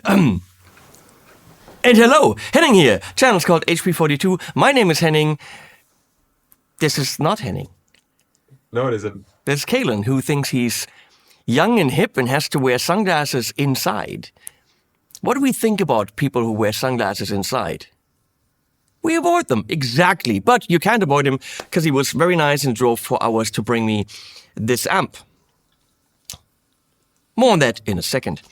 And hello, Henning here. Channel's called HP42. My name is Henning. This is not Henning. No, it isn't. There's Kaylen, who thinks he's young and hip and has to wear sunglasses inside. What do we think about people who wear sunglasses inside? We avoid them, exactly. But you can't avoid him because he was very nice and drove 4 hours to bring me this amp. More on that in a second.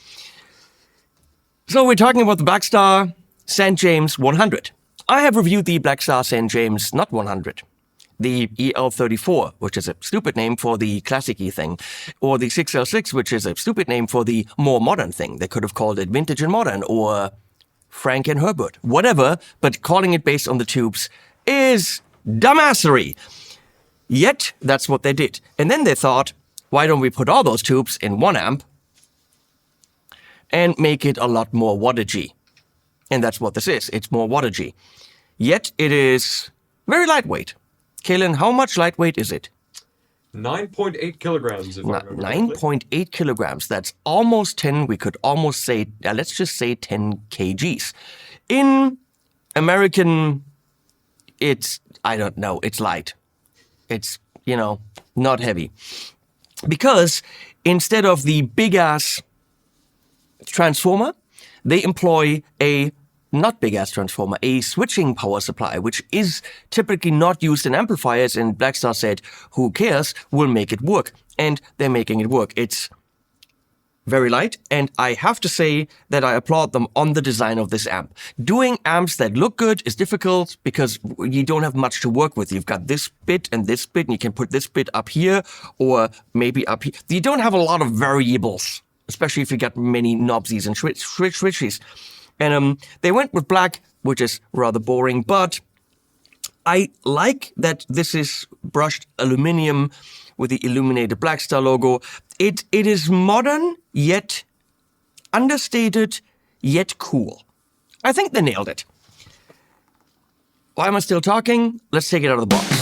So we're talking about the Blackstar St. James 100. I have reviewed the Blackstar St. James not 100. The EL34, which is a stupid name for the classic-y thing, or the 6L6, which is a stupid name for the more modern thing. They could have called it Vintage and Modern, or Frank and Herbert, whatever, but calling it based on the tubes is dumbassery. Yet, that's what they did. And then they thought, why don't we put all those tubes in one amp and make it a lot more wattagey? And that's what this is. It's more wattagey. Yet, it is very lightweight. Kaylen, how much lightweight is it? 9.8 kilograms, if I remember correctly. 9.8 kilograms. That's almost 10. We could almost say, let's just say 10 kgs. In American, it's, I don't know, it's light. It's, not heavy. Because instead of the big-ass transformer, they employ a not big-ass transformer, a switching power supply, which is typically not used in amplifiers, and Blackstar said, who cares, we'll make it work. And they're making it work. It's very light, and I have to say that I applaud them on the design of this amp. Doing amps that look good is difficult because you don't have much to work with. You've got this bit, and you can put this bit up here, or maybe up here. You don't have a lot of variables, especially if you got many knobsies and switches. And they went with black, which is rather boring, but I like that this is brushed aluminum with the illuminated Blackstar logo. It is modern, yet understated, yet cool. I think they nailed it. Why am I still talking? Let's take it out of the box.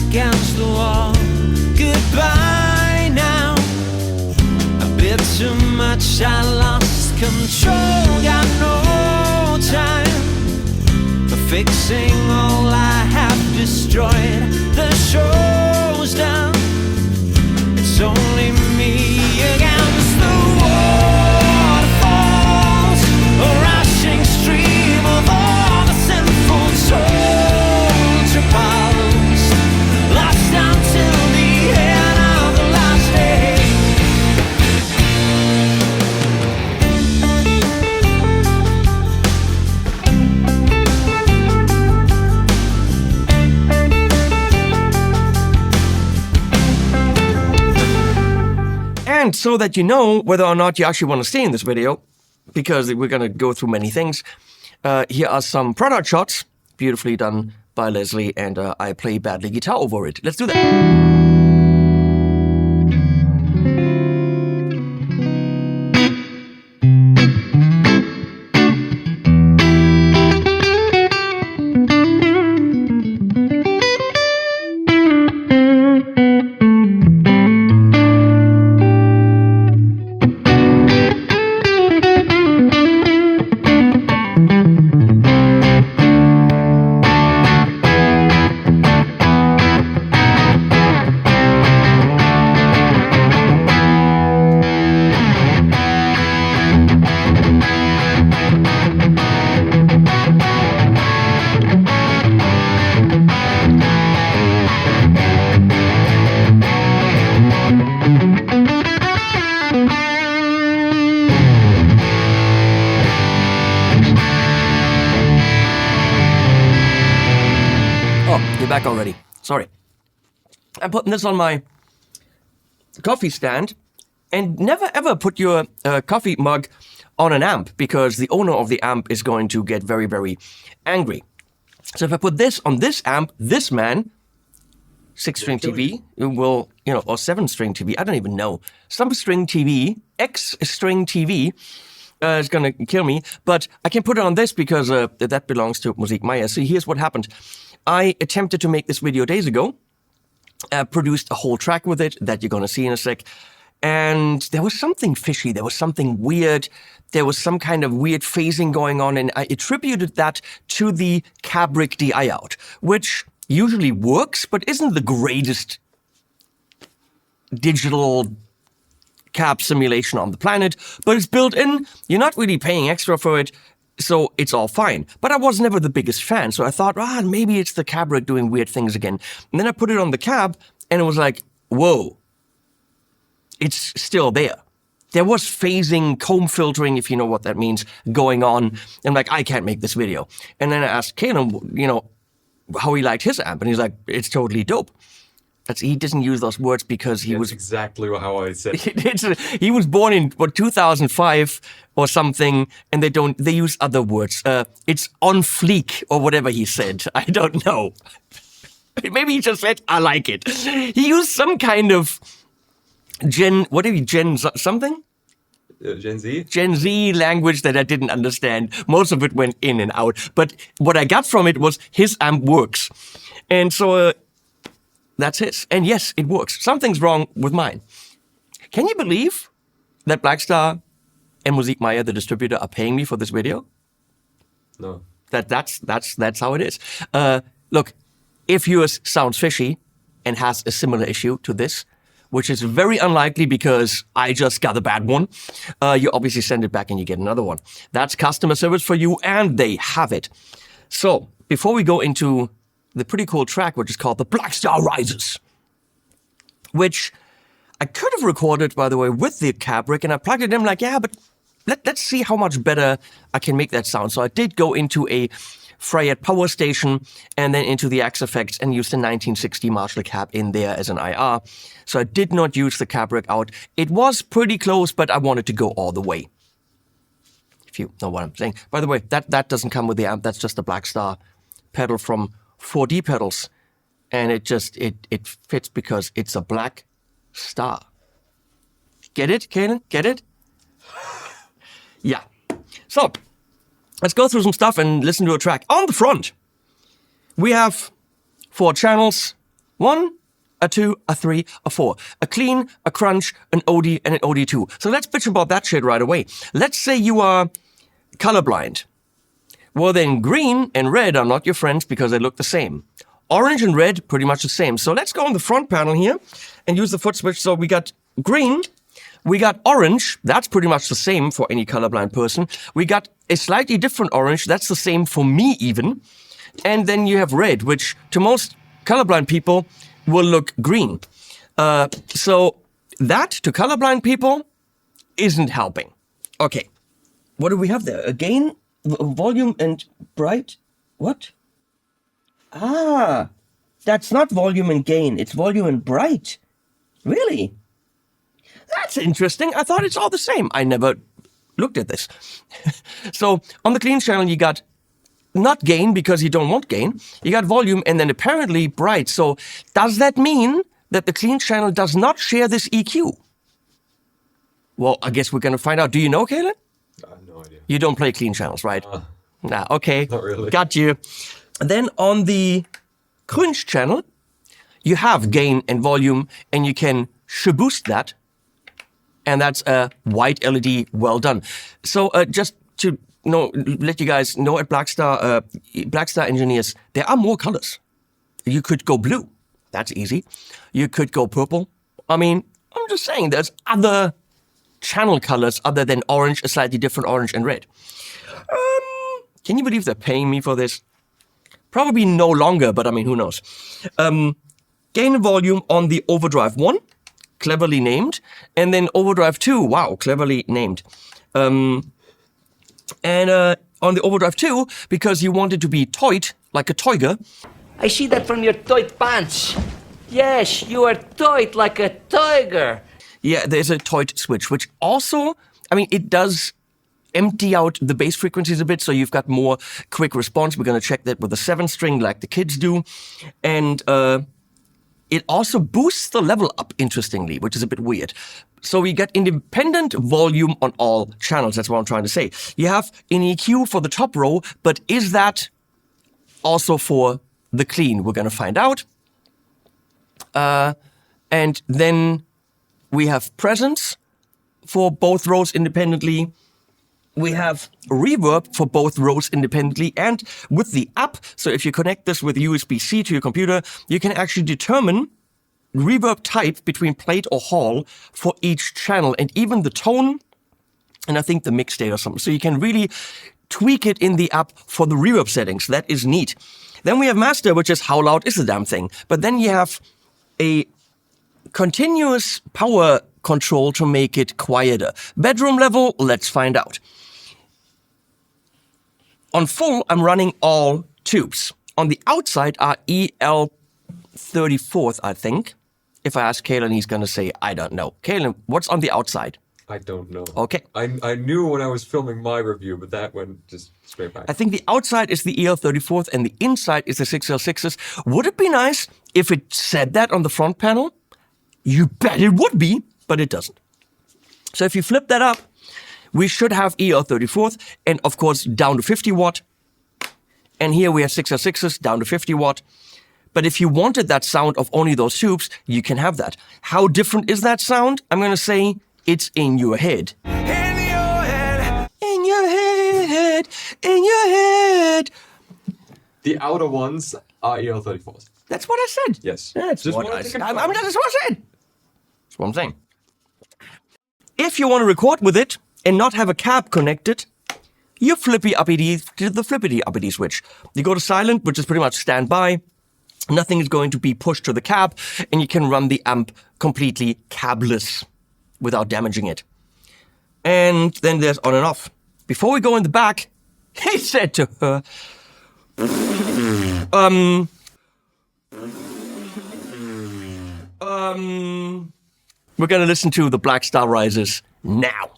Against the wall, goodbye now. A bit too much, I lost control. Got no time for fixing all I have destroyed. The show's done. It's only me against the waterfalls, a rushing stream of all the sinful souls repulsed. Until the end of the last day. And so that you know whether or not you actually want to stay in this video, because we're going to go through many things, here are some product shots, beautifully done by Leslie, and I play badly guitar over it. Let's do that. You're back already. Sorry. I'm putting this on my coffee stand, and never ever put your coffee mug on an amp, because the owner of the amp is going to get very, very angry. So if I put this on this amp, this man 6-string TV will, or 7-string TV, I don't even know. Some string TV, X-string TV, is going to kill me, but I can put it on this because that belongs to Musik Maya. So here's what happened. I attempted to make this video days ago, produced a whole track with it that you're going to see in a sec, and there was something fishy, there was something weird, there was some kind of weird phasing going on, and I attributed that to the Cabric DI out, which usually works, but isn't the greatest digital cab simulation on the planet, but it's built in, you're not really paying extra for it, so it's all fine. But I was never the biggest fan, so I thought, maybe it's the Cabric doing weird things again. And then I put it on the cab, and it was like, whoa, it's still there. There was phasing, comb filtering, if you know what that means, going on. And like, I can't make this video. And then I asked Kaylen, how he liked his amp, and he's like, it's totally dope. He doesn't use those words because he was exactly how I said it. He was born in 2005 or something, and they use other words. It's on fleek or whatever he said. I don't know. Maybe he just said I like it. He used some kind of Gen something? Gen Z? Gen Z language that I didn't understand. Most of it went in and out. But what I got from it was his amp works. And so that's his. And yes, it works. Something's wrong with mine. Can you believe that Blackstar and Musik Maya, the distributor, are paying me for this video? No. That's how it is. Look, if yours sounds fishy and has a similar issue to this, which is very unlikely because I just got a bad one, you obviously send it back and you get another one. That's customer service for you, and they have it. So, before we go into the pretty cool track, which is called the Blackstar Rises, which I could have recorded, by the way, with the Cabric, and I plugged it in like, but let's see how much better I can make that sound. So I did go into a Fryette power station and then into the Axe effects and used the 1960 Marshall cab in there as an IR. So I did not use the Cabric out. It was pretty close, but I wanted to go all the way. If you know what I'm saying. By the way, that doesn't come with the amp. That's just a Blackstar pedal from 4D pedals, and it fits because it's a black star. Get it, Kaylen? Get it? Yeah. So, let's go through some stuff and listen to a track. On the front, we have 4 channels. 1, a 2, a 3, a 4. A clean, a crunch, an OD, and an OD2. So let's bitch about that shit right away. Let's say you are colorblind. Well, then green and red are not your friends because they look the same. Orange and red, pretty much the same. So let's go on the front panel here and use the foot switch. So we got green, we got orange. That's pretty much the same for any colorblind person. We got a slightly different orange. That's the same for me even. And then you have red, which to most colorblind people will look green. So that, to colorblind people, isn't helping. Okay, what do we have there? A gain? Volume and bright? What? That's not volume and gain. It's volume and bright. Really? That's interesting. I thought it's all the same. I never looked at this. So on the clean channel, you got not gain because you don't want gain. You got volume and then apparently bright. So does that mean that the clean channel does not share this EQ? Well, I guess we're going to find out. Do you know, Kaylen? I have no idea. You don't play clean channels, right? Nah, okay. Not really. Got you. And then on the crunch channel, you have gain and volume, and you can boost that. And that's a white LED, well done. So just to let you guys know, at Blackstar engineers, there are more colors. You could go blue. That's easy. You could go purple. I mean, I'm just saying there's other channel colors other than orange, a slightly different orange and red. Can you believe they're paying me for this? Probably no longer, but I mean, who knows? Gain and volume on the Overdrive 1, cleverly named. And then Overdrive 2, wow, cleverly named. And on the Overdrive 2, because you want it to be toit, like a toiger. I see that from your toit pants. Yes, you are toit like a tiger. Yeah, there's a toit switch, which also, I mean, it does empty out the bass frequencies a bit, so you've got more quick response. We're going to check that with a 7-string like the kids do. And it also boosts the level up, interestingly, which is a bit weird. So we get independent volume on all channels. That's what I'm trying to say. You have an EQ for the top row, but is that also for the clean? We're going to find out. And then we have presence for both rows independently. We have reverb for both rows independently and with the app. So if you connect this with USB-C to your computer, you can actually determine reverb type between plate or hall for each channel and even the tone and I think the mix state or something. So you can really tweak it in the app for the reverb settings. That is neat. Then we have master, which is how loud is the damn thing. But then you have a continuous power control to make it quieter. Bedroom level, let's find out. On full, I'm running all tubes. On the outside are EL34th, I think. If I ask Kaylen, he's going to say, I don't know. Kaylen, what's on the outside? I don't know. Okay. I knew when I was filming my review, but that went just straight back. I think the outside is the EL34th and the inside is the 6L6s. Would it be nice if it said that on the front panel? You bet it would be, but it doesn't. So if you flip that up, we should have EL34th and of course down to 50 watt. And here we have 6L6s down to 50 watt. But if you wanted that sound of only those tubes, you can have that. How different is that sound? I'm going to say it's in your head. In your head. In your head. In your head. The outer ones are EL34s. That's what I said. Yes. That's Just what wanted I to said. confirm. That's what I said. That's what I'm saying. If you want to record with it and not have a cab connected, you flippy-uppity to the flippity-uppity switch. You go to silent, which is pretty much standby. Nothing is going to be pushed to the cab, and you can run the amp completely cabless without damaging it. And then there's on and off. Before we go in the back, he said to her, we're gonna listen to the Blackstar Rises now.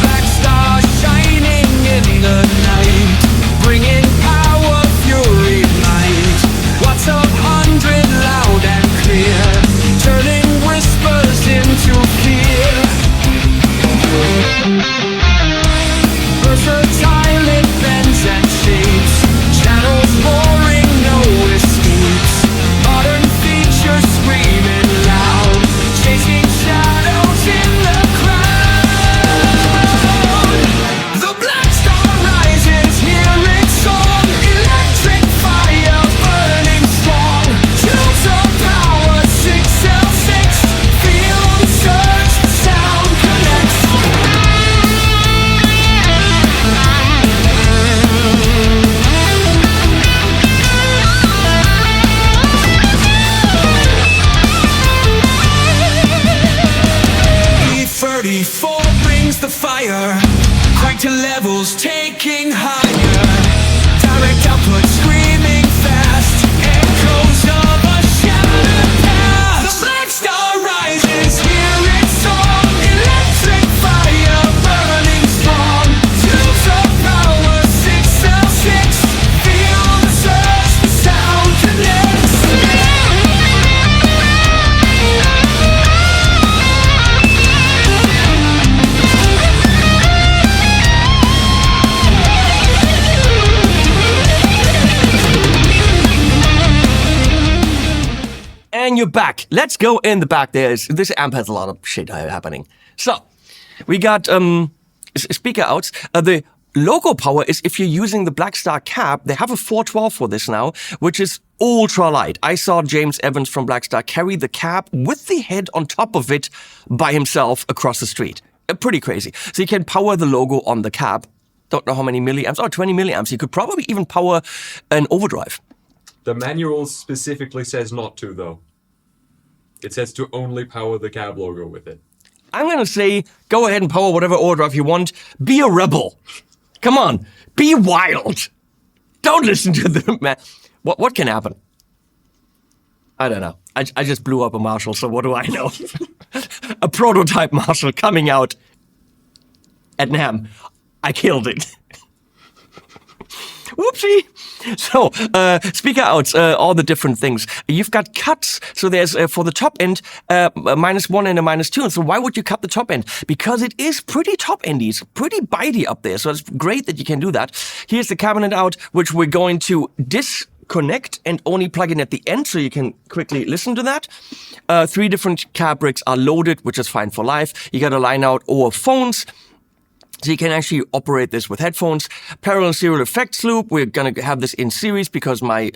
Black stars shining in the night, bringing power, fury, might. Lots of 100 loud and clear, turning whispers into fear. Versatile, it bends and shapes, channels roaring, no escapes. Modern features screaming loud, chasing shadows in the crowd. The black star rises, hear its song, electric fire burning strong. Tubes of power, 6L6, feel the surge, the sound connects. E34 brings the fire, crank to levels taking higher. Direct output screaming fast, echoes of a shattered past. The black star rises, hear its song, electric fire burning strong. Tubes of power, 6L6, feel the surge, the sound connects. And you're back. Let's go in the back. This amp has a lot of shit happening. So, we got speaker outs. The logo power is if you're using the Blackstar cab. They have a 412 for this now, which is ultra light. I saw James Evans from Blackstar carry the cab with the head on top of it by himself across the street. Pretty crazy. So you can power the logo on the cab. Don't know how many milliamps. 20 milliamps. You could probably even power an overdrive. The manual specifically says not to, though. It says to only power the cab logo with it. I'm gonna say, go ahead and power whatever overdrive you want. Be a rebel. Come on, be wild. Don't listen to the man. What can happen? I don't know. I just blew up a Marshall, so what do I know? A prototype Marshall coming out at NAMM. I killed it. Whoopsie! So, speaker outs, all the different things. You've got cuts, so there's, for the top end, a -1 and a -2. So why would you cut the top end? Because it is pretty top-endy, it's pretty bitey up there, so it's great that you can do that. Here's the cabinet out, which we're going to disconnect and only plug in at the end, so you can quickly listen to that. 3 different cab bricks are loaded, which is fine for live. You got a line out or phones. So you can actually operate this with headphones. Parallel serial effects loop. We're going to have this in series because my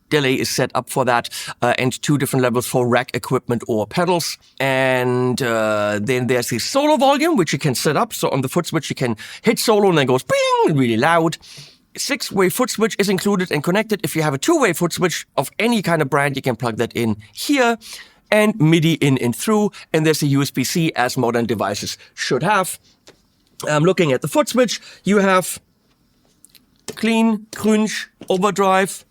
delay is set up for that. And 2 different levels for rack equipment or pedals. And then there's the solo volume, which you can set up. So on the foot switch, you can hit solo and then it goes bing, really loud. 6-way foot switch is included and connected. If you have a 2-way foot switch of any kind of brand, you can plug that in here. And MIDI in and through. And there's a USB-C, as modern devices should have. Looking at the foot switch, you have clean, crunch, overdrive,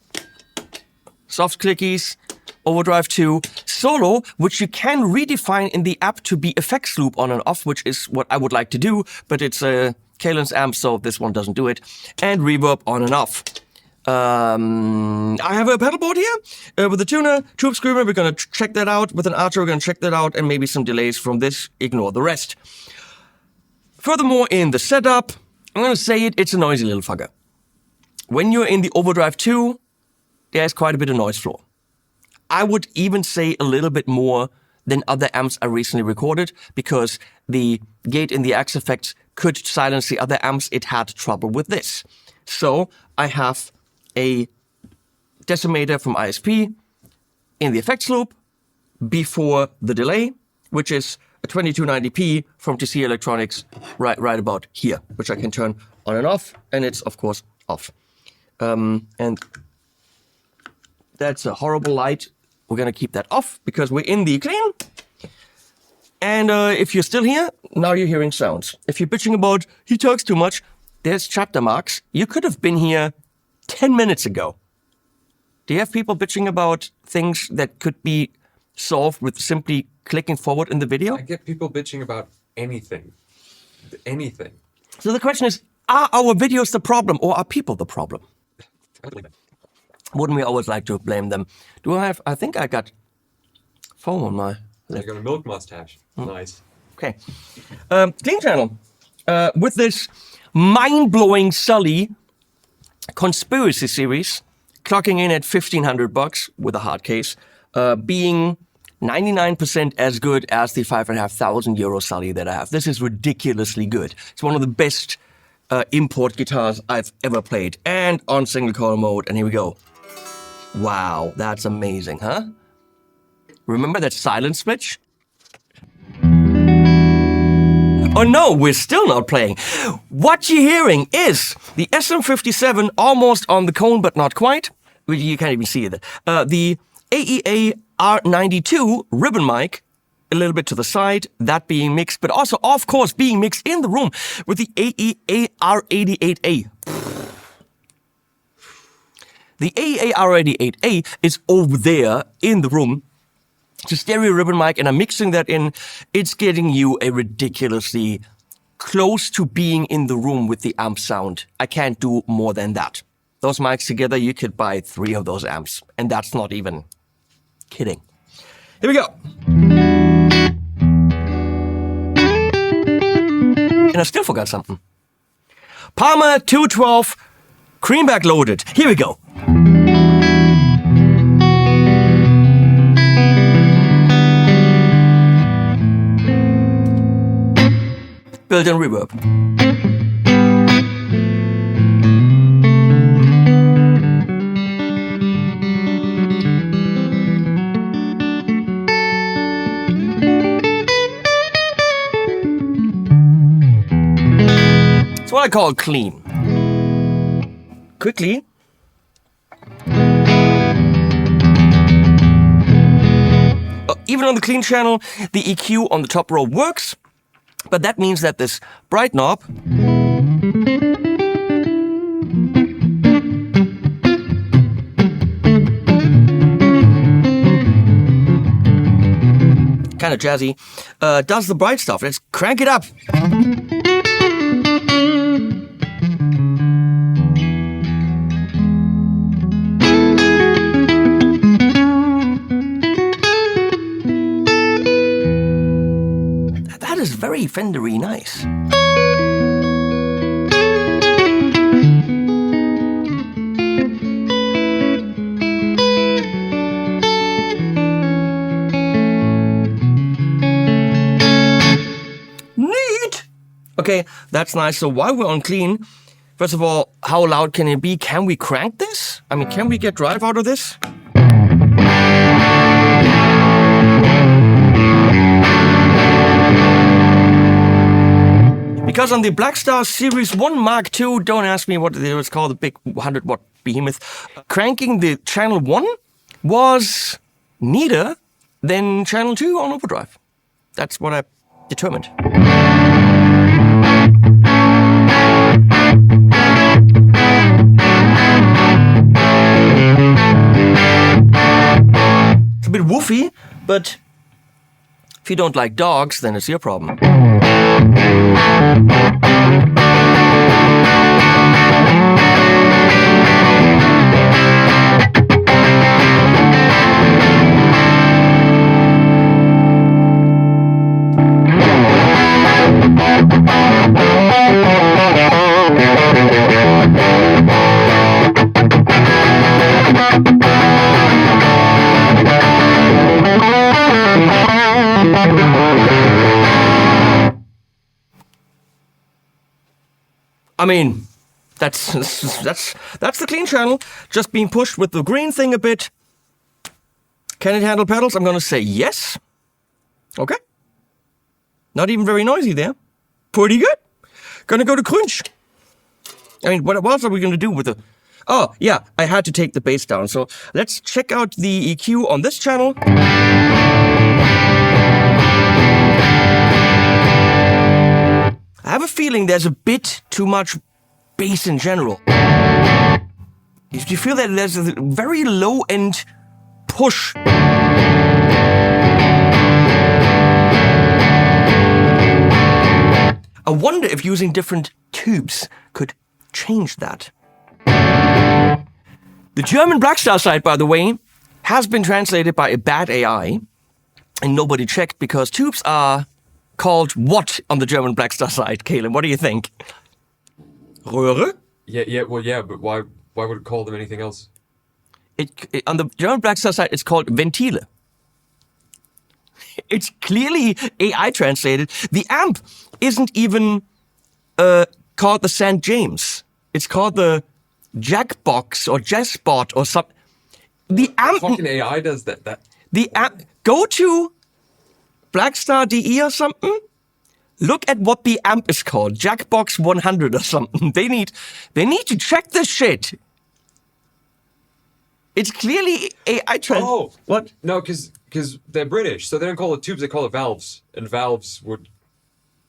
soft clickies, overdrive 2, solo, which you can redefine in the app to be effects loop on and off, which is what I would like to do, but it's Kaylen's amp, so this one doesn't do it, and reverb on and off. I have a pedal board here with a tuner, tube screamer. We're going to check that out. With an archer, we're going to check that out, and maybe some delays from this. Ignore the rest. Furthermore, in the setup, I'm going to say it, it's a noisy little fucker. When you're in the overdrive 2, there's quite a bit of noise floor. I would even say a little bit more than other amps I recently recorded, because the gate in the Axe effects could silence the other amps. It had trouble with this. So I have a decimator from ISP in the effects loop before the delay, which is a 2290p from TC Electronics right about here, which I can turn on and off, and it's of course off. And that's a horrible light. We're gonna keep that off because we're in the clean. And if you're still here, now you're hearing sounds. If you're bitching about he talks too much, there's chapter marks. You could have been here 10 minutes ago. Do you have people bitching about things that could be solved with simply clicking forward in the video? I get people bitching about anything. Anything. So the question is, are our videos the problem or are people the problem? Wouldn't we always like to blame them? Do I have, I think I got foam on my lip. I got a milk mustache. Nice. Okay. Clean channel. With this mind-blowing Sully conspiracy series, clocking in at $1,500 with a hard case, being 99% as good as the €5,500 Sully that I have. This is ridiculously good. It's one of the best import guitars I've ever played. And on single coil mode, and here we go. Wow, that's amazing, huh? Remember that silent switch? Oh no, we're still not playing. What you're hearing is the SM57 almost on the cone, but not quite. You can't even see it. The AEA R92 ribbon mic, a little bit to the side, that being mixed, but also, of course, being mixed in the room with the AEA R88A. The AEA R88A is over there in the room. It's a stereo ribbon mic, and I'm mixing that in. It's getting you a ridiculously close to being in the room with the amp sound. I can't do more than that. Those mics together, you could buy 3 of those amps, and that's not even kidding. Here we go. And I still forgot something. Palmer 212, creamback loaded. Here we go. Built-in reverb. It's what I call clean. Quickly. Even on the clean channel, the EQ on the top row works. But that means that this bright knob kind of jazzy, does the bright stuff. Let's crank it up. That is very Fendery nice. Neat! Okay, that's nice. So while we're on clean, first of all, how loud can it be? Can we crank this? I mean, can we get drive out of this? Because on the Blackstar Series 1 Mark II, don't ask me what it was called, the big 100-watt behemoth, cranking the channel 1 was neater than channel 2 on overdrive. That's what I determined. It's a bit woofy, but if you don't like dogs, then it's your problem. I mean, that's the clean channel, just being pushed with the green thing a bit. Can it handle pedals? I'm gonna say yes. Okay. Not even very noisy there. Pretty good. Gonna go to crunch. I mean, what else are we gonna do with the... Oh, yeah, I had to take the bass down. So let's check out the EQ on this channel. I have a feeling there's a bit too much bass in general. If you feel that there's a very low-end push. I wonder if using different tubes could change that. The German Blackstar site, by the way, has been translated by a bad AI, and nobody checked because tubes are called what on the German Blackstar site, Kaylen? What do you think? Röhre? Yeah, but why would it call them anything else? On the German Blackstar site, it's called Ventile. It's clearly AI translated. The amp isn't even called the St. James. It's called the Jackbox or Jazzbot or something. The amp... Fucking AI does that. The amp... Go to Blackstar.de or something. Look at what the amp is called. Jackbox 100 or something. They need to check this shit. It's clearly AI trend. Oh, what? No, because they're British, so they don't call it tubes; they call it valves, and valves would.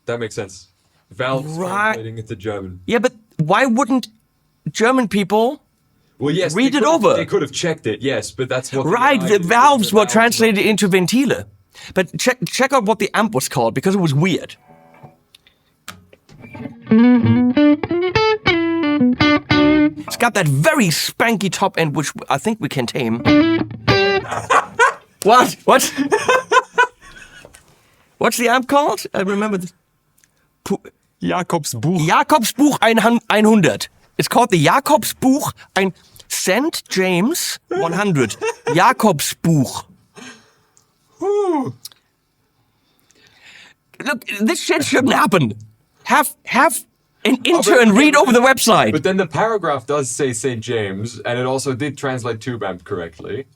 That makes sense. Valves translating into German. Yeah, but why wouldn't German people? Well, yes, read it over. They could have checked it, yes, but that's what. Right, the valves were translated into Ventile. But check out what the amp was called because it was weird. It's got that very spanky top end, which I think we can tame. What? What's the amp called? I remember this. Jakobsbuch. Jakobsbuch 100. It's called the Jakobsbuch ein St. James 100. Jakobsbuch. Look, this shit shouldn't happen. Have an intern read over the website. But then the paragraph does say St. James, and it also did translate tube amp correctly.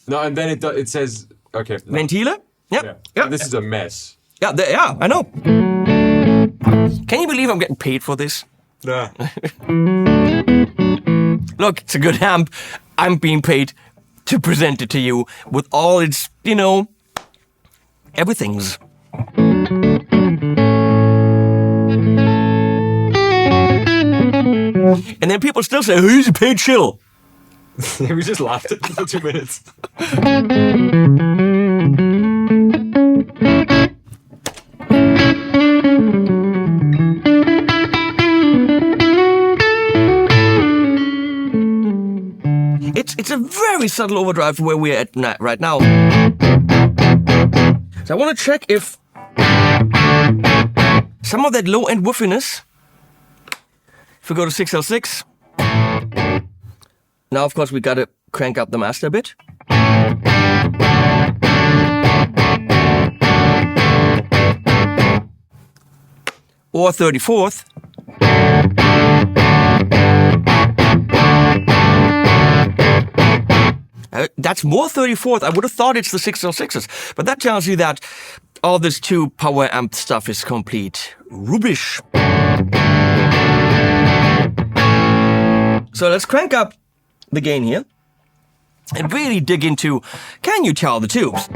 No, and then it says okay. No. Ventile? Yep. Yeah. This is a mess. Yeah, I know. Can you believe I'm getting paid for this? Nah. Look, it's a good amp. I'm being paid to present it to you with all its, everythings. And then people still say, who's a paid chill? We just laughed at it for 2 minutes. it's a very subtle overdrive where we're at right now. So I want to check if some of that low-end woofiness, if we go to 6L6, now of course we got to crank up the master a bit. Or 34th. That's more 34th. I would have thought it's the 606s, but that tells you that all this 2 power amp stuff is complete rubbish. So let's crank up the gain here and really dig into, can you tell the tubes?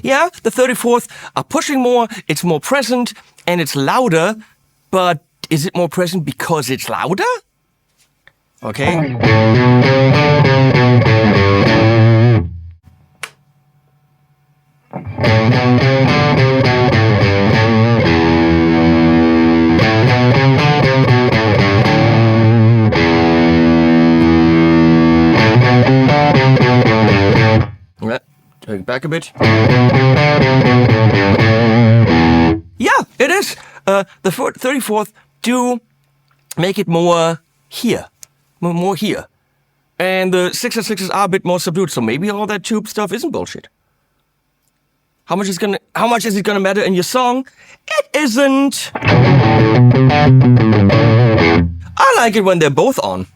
Yeah, the 34th are pushing more, it's more present, and it's louder, but is it more present because it's louder? Okay. Take it back a bit. Yeah, it is. The 34th do make it more here. More here. And the 606s are a bit more subdued, so maybe all that tube stuff isn't bullshit. How much is it gonna matter in your song? It isn't. I like it when they're both on.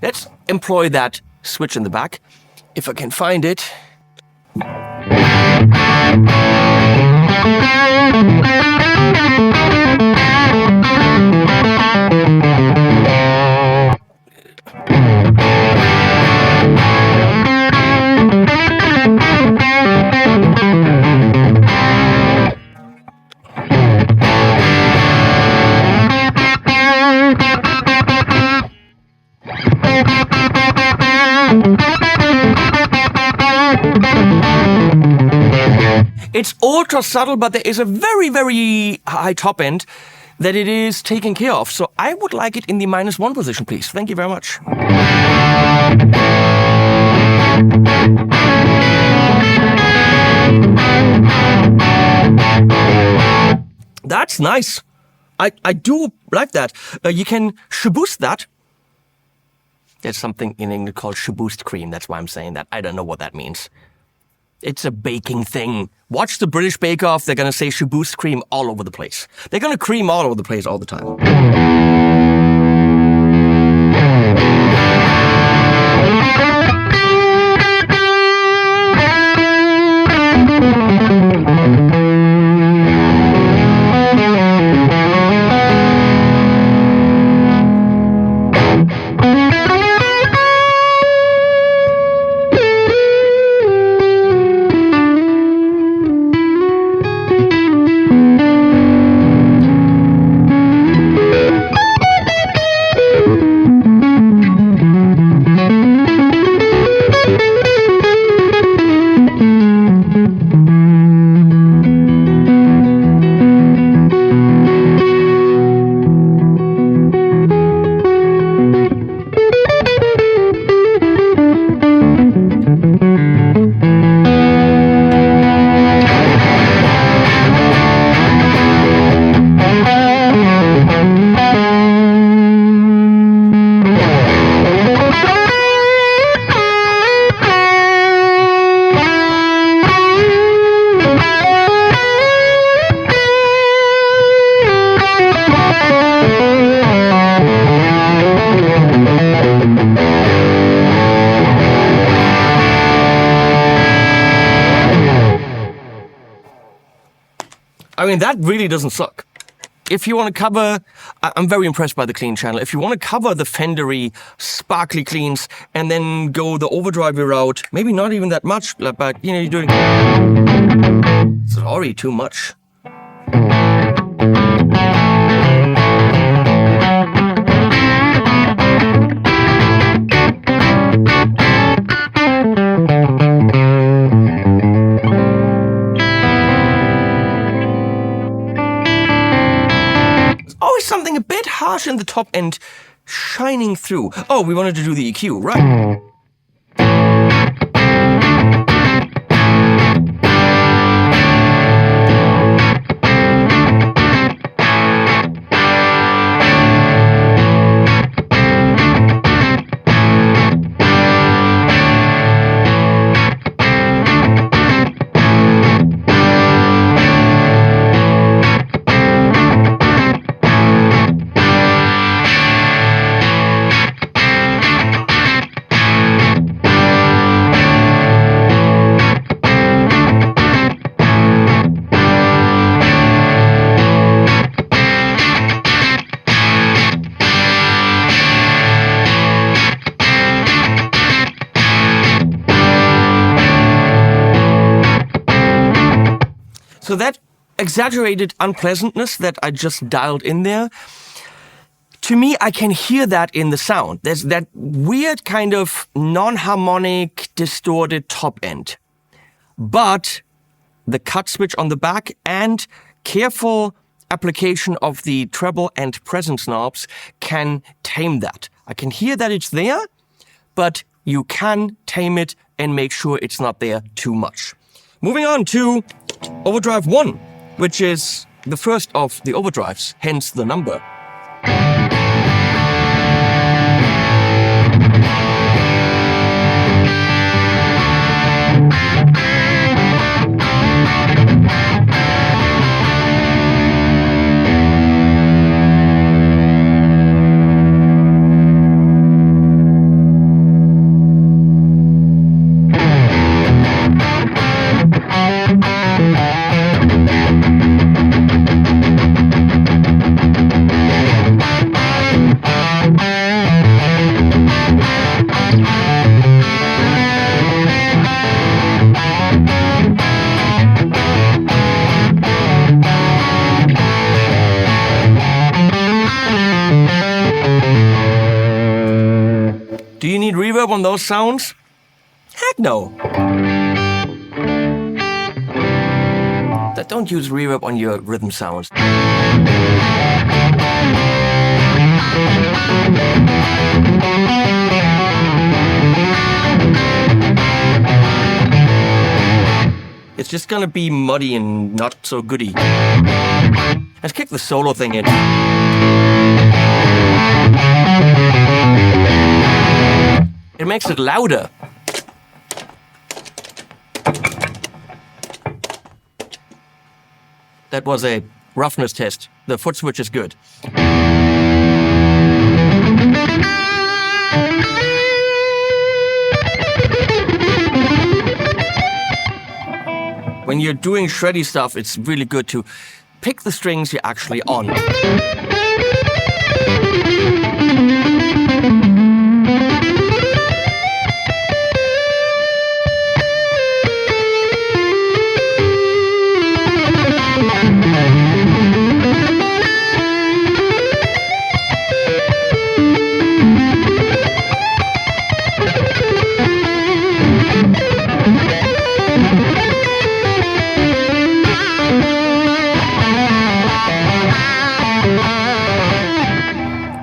Let's employ that switch in the back, if I can find it. It's ultra subtle, but there is a very, very high top end that it is taken care of. So I would like it in the -1 position, please. Thank you very much. That's nice. I do like that. You can shaboost that. There's something in English called shaboost cream. That's why I'm saying that. I don't know what that means. It's a baking thing. Watch the British Bake Off. They're going to say shaboost cream all over the place. They're going to cream all over the place all the time. I mean, that really doesn't suck. If you want to cover, I'm very impressed by the clean channel. If you want to cover the Fendery, sparkly cleans and then go the overdrive route, maybe not even that much, but you know, you're doing. It's already too much. Always something a bit harsh in the top end shining through. Oh, we wanted to do the EQ, right? So that exaggerated unpleasantness that I just dialed in there, to me, I can hear that in the sound. There's that weird kind of non-harmonic, distorted top end. But the cut switch on the back and careful application of the treble and presence knobs can tame that. I can hear that it's there, but you can tame it and make sure it's not there too much. Moving on to Overdrive 1, which is the first of the overdrives, hence the number. Do you need reverb on those sounds? Heck no. Don't use reverb on your rhythm sounds. It's just gonna be muddy and not so goody. Let's kick the solo thing in. It makes it louder. That was a roughness test. The foot switch is good. When you're doing shreddy stuff, it's really good to pick the strings you're actually on.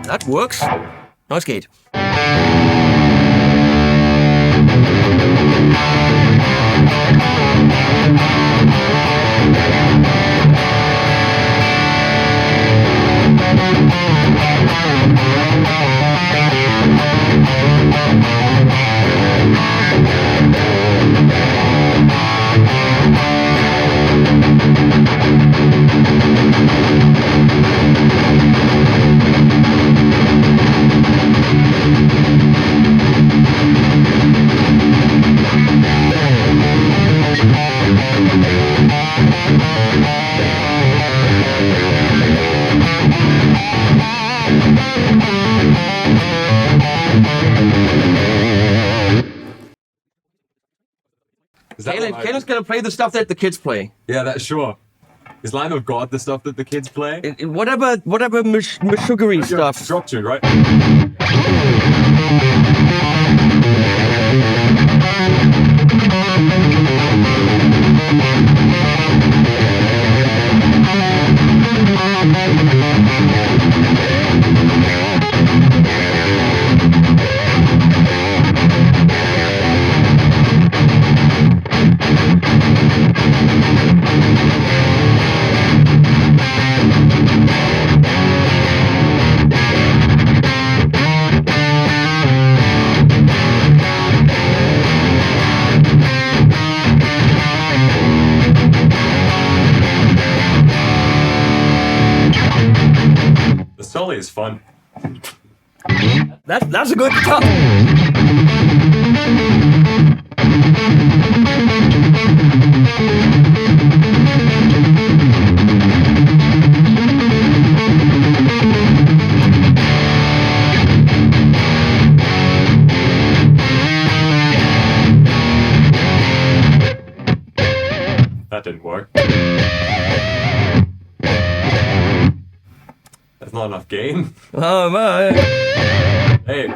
That works. Now es geht. that what I- Kaylen's gonna play the stuff that the kids play. Yeah, that's sure. Is Lamb of God the stuff that the kids play? Whatever sugary stuff. Drop tune, right? The Sully is fun. That's a good guitar. That didn't work. That's not enough gain. Oh my. Hey.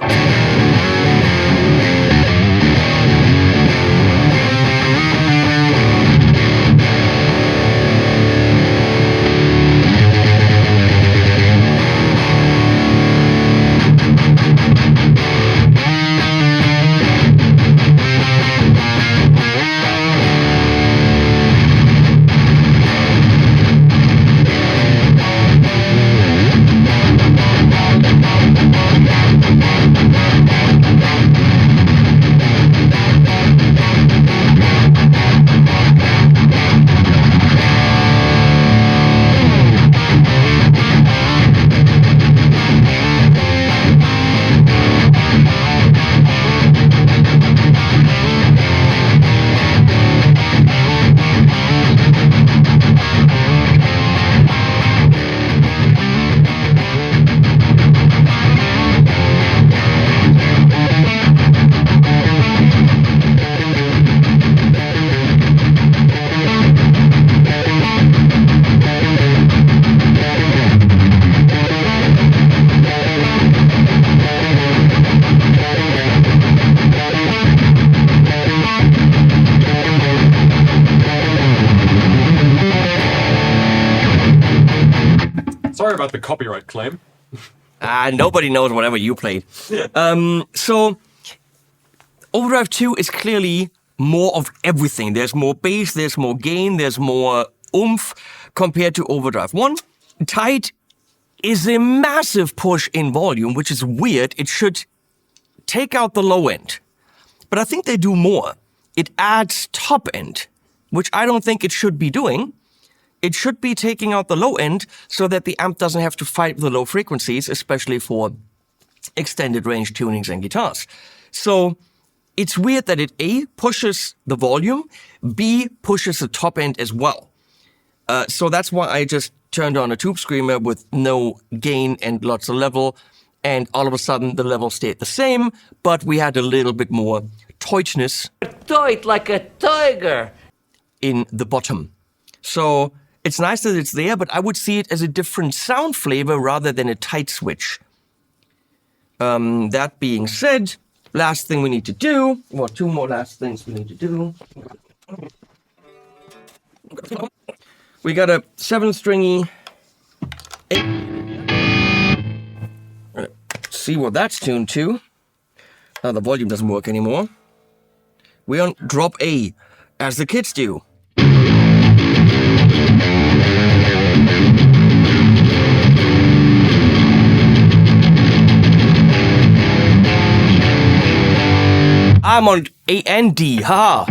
Sorry about the copyright claim. Nobody knows whatever you played. So, Overdrive 2 is clearly more of everything. There's more bass, there's more gain, there's more oomph compared to Overdrive 1. Tight is a massive push in volume, which is weird. It should take out the low end. But I think they do more. It adds top end, which I don't think it should be doing. It should be taking out the low end so that the amp doesn't have to fight the low frequencies, especially for extended range tunings and guitars. So it's weird that it A, pushes the volume, B, pushes the top end as well. So that's why I just turned on a tube screamer with no gain and lots of level, and all of a sudden the level stayed the same, but we had a little bit more tightness Tight like a tiger. in the bottom. So it's nice that it's there, but I would see it as a different sound flavor rather than a tight switch. That being said, last thing we need to do, or two more last things we need to do. We got a 7-stringy 8. See what that's tuned to. Now the volume doesn't work anymore. We're on drop A, as the kids do. I'm on A and D, haha.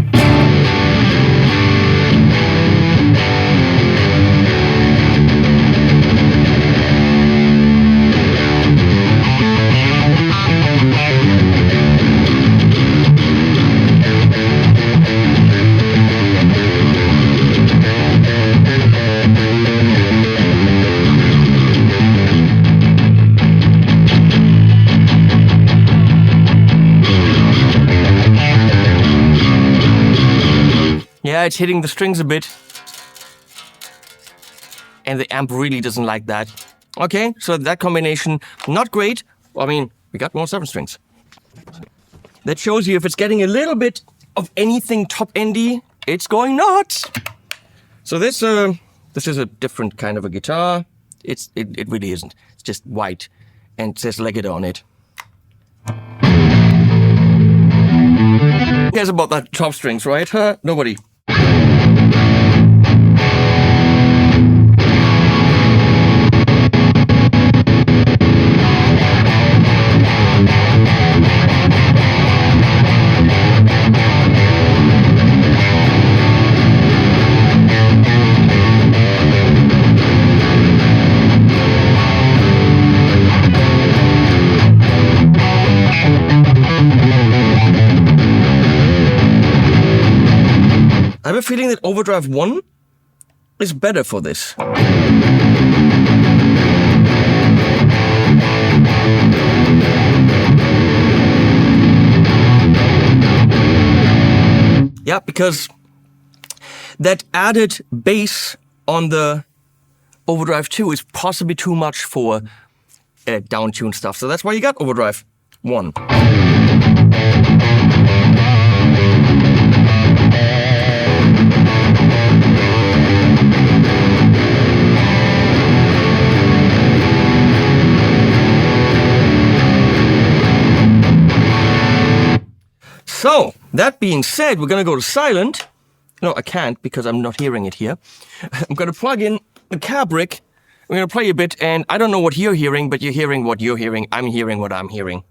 Yeah, it's hitting the strings a bit. And the amp really doesn't like that. Okay, so that combination, not great. I mean, we got more 7 strings. That shows you if it's getting a little bit of anything top-endy, it's going nuts. So this is a different kind of a guitar. It really isn't. It's just white and it says Leggett on it. Who cares about that top strings, right? Huh? Nobody. I have a feeling that Overdrive 1 is better for this. Yeah, because that added bass on the Overdrive 2 is possibly too much for down-tuned stuff. So that's why you got Overdrive 1. So, that being said, we're going to go to silent. No, I can't because I'm not hearing it here. I'm going to plug in the cab rig. We're going to play a bit, and I don't know what you're hearing, but you're hearing what you're hearing. I'm hearing what I'm hearing.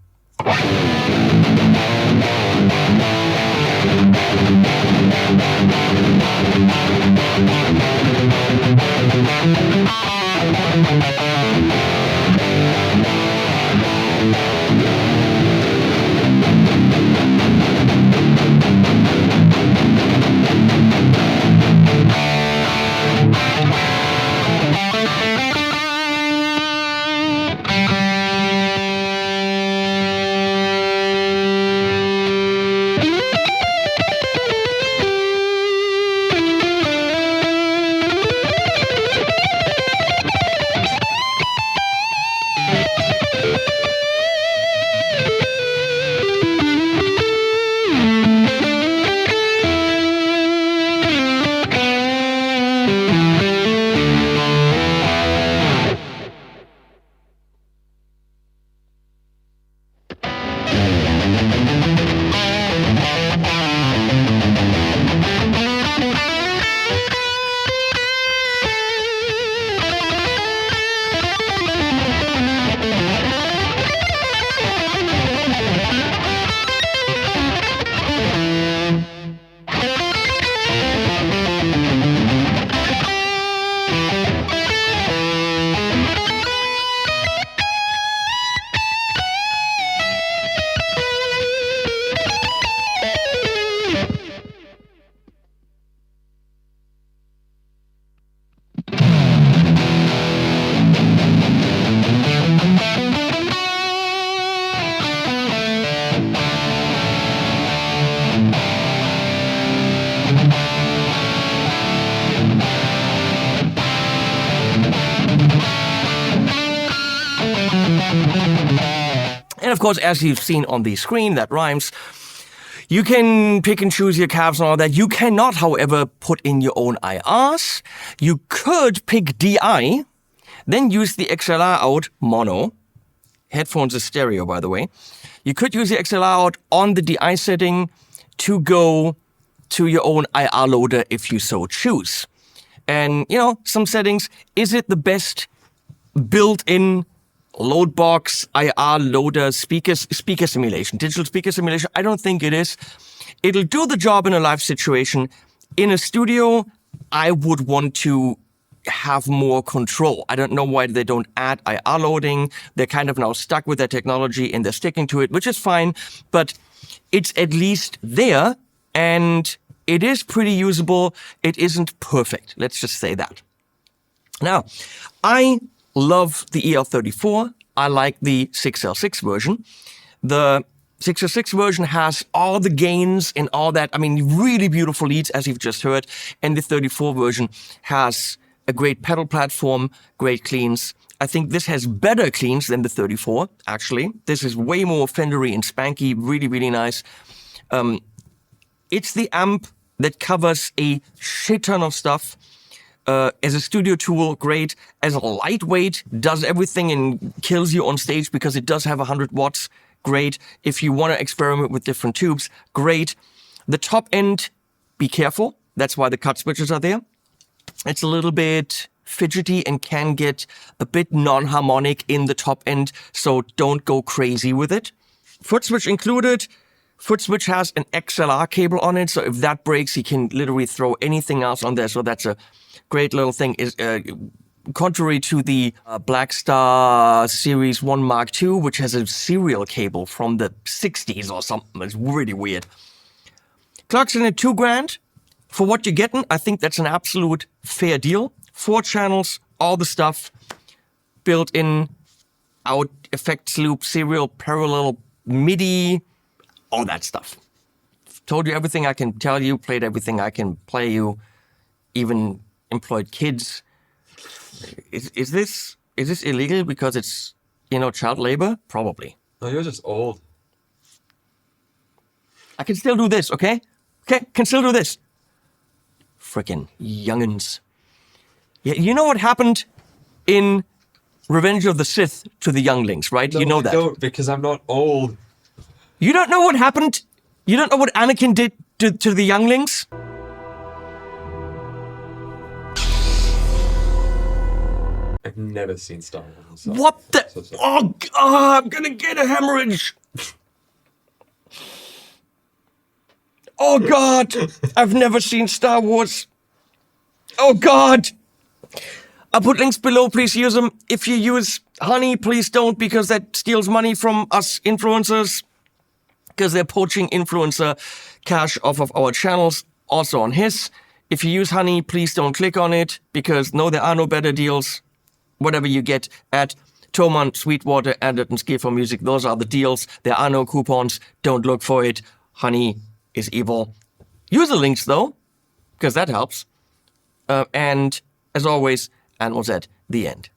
And of course, as you've seen on the screen, that rhymes. You can pick and choose your cabs and all that. You cannot, however, put in your own IRs. You could pick DI, then use the XLR out mono. Headphones is stereo, by the way. You could use the XLR out on the DI setting to go to your own IR loader if you so choose. And, you know, some settings, is it the best built-in load box, IR loader, speaker simulation, digital speaker simulation? I don't think it is. It'll do the job in a live situation. In a studio, I would want to have more control. I don't know why they don't add IR loading. They're kind of now stuck with their technology and they're sticking to it, which is fine, but it's at least there and it is pretty usable. It isn't perfect. Let's just say that. Now, I love the EL34. I like the 6L6 version. The 606 version has all the gains and all that. I mean, really beautiful leads, as you've just heard. And the 34 version has a great pedal platform, great cleans. I think this has better cleans than the 34, actually. This is way more Fendery and spanky, really, really nice. It's the amp that covers a shit ton of stuff. As a studio tool, great. As a lightweight, does everything and kills you on stage because it does have 100 watts. Great. If you want to experiment with different tubes, great. The top end, be careful. That's why the cut switches are there. It's a little bit fidgety and can get a bit non-harmonic in the top end, so don't go crazy with it. Foot switch included. Foot switch has an XLR cable on it, so if that breaks, you can literally throw anything else on there, so that's a great little thing. Is contrary to the Blackstar Series 1 Mark II, which has a serial cable from the 60s or something. It's really weird. Clocks in at $2,000. For what you're getting, I think that's an absolute fair deal. 4 channels, all the stuff, built-in, out effects loop, serial, parallel, MIDI, all that stuff. Told you everything I can tell you, played everything I can play you, even employed kids. Is this illegal because it's, child labor? Probably. No, you're just old. I can still do this, okay? Okay, can still do this. Frickin' youngins. Yeah, you know what happened in Revenge of the Sith to the younglings, right? No, you know I that. don't, because I'm not old. You don't know what happened? You don't know what Anakin did to the younglings? I've never seen Star Wars. So What the? so sorry. Oh, God, I'm gonna get a hemorrhage. Oh, God. I've never seen Star Wars. Oh, God. I'll put links below. Please use them. If you use Honey, please don't, because that steals money from us influencers. Because they're poaching influencer cash off of our channels, also on his. If you use Honey, please don't click on it, because no, there are no better deals. Whatever you get at Thomann, Sweetwater, and Ski for Music, those are the deals. There are no coupons. Don't look for it. Honey is evil. Use the links, though, because that helps. And as always, and was at the end.